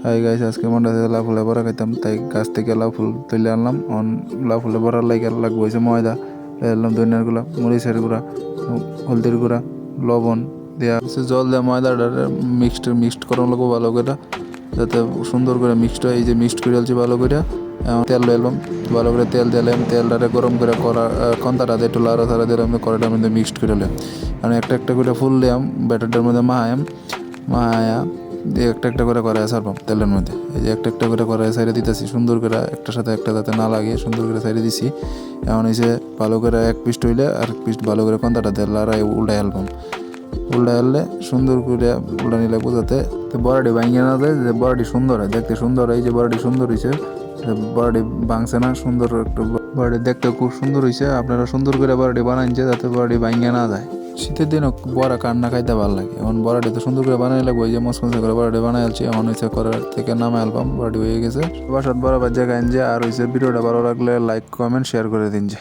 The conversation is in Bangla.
হাই গাইস, আজকে মনটা লাউ ফুলে বড়া খাইতাম, তাই গাছ থেকে লাউ ফুল তুলে আনলাম। লাউ ফুলে বড়ার লাগবো হয়েছে ময়দা, এলাম ধনিয়ার গুঁড়া, মরিচের গুঁড়া, হলদির গুঁড়া, লবণ দেওয়া জল দেওয়া ময়দাটা মিক্সড করানো লাগবো ভালো করে, যাতে সুন্দর করে মিক্সড হয়। এই যে মিক্সড করে আলছি ভালো করে। তেল এলাম ভালো করে, তেল দিলাম, তেলটারে গরম করে কন্তাটা দিয়ে একটু লাড়া ছাড়া দিলাম, কড়াইটার মধ্যে মিক্সড করে নিলাম। আমি একটা একটা করে ফুল দিলাম ব্যাটারটার মধ্যে মাহায়া দিয়ে একটা একটা করে কড়াই ছাড়বাম তেলের মধ্যে। এই যে একটা একটা করে কড়াই সাইডে দিতেছি সুন্দর করে, একটার সাথে একটা যাতে না লাগে সুন্দর করে সাইডে দিছি। এমন হয়েছে ভালো করে এক পিস্ট হইলে আর এক পিস্ট ভালো করে কন্তাটা দিয়ে লাড়াই উল্টাই আলবাম। উল্টা আনলে সুন্দর করে উল্টা নিলে বোঝাতে বড়াটি ভাঙিয়ে না যায়, যে বড়াটি সুন্দর হয়, দেখতে সুন্দর হয়। এই যে বড়াটি সুন্দর হয়েছে, বড়াটি ভাঙছে না, সুন্দর একটু বড়াটি দেখতে খুব সুন্দর হয়েছে। আপনারা সুন্দর করে বড়াটি বানাইছে যাতে বড়াটি ভাঙিয়ে না যায়। শীতের দিনও বড়া কান্না খাইতে ভালো লাগে। এখন বড়াটি তো সুন্দর করে বানাই লাগবে। এই যে মসমসে করে বড়াটি বানাই আলছি, এখন হয়েছে করার থেকে নামে অ্যালবাম বড়াটি হয়ে গেছে। বাসাত বরাবর জায়গায় যে আর হয়েছে। ভিডিওটা ভালো লাগলে লাইক কমেন্ট শেয়ার করে দিন যে।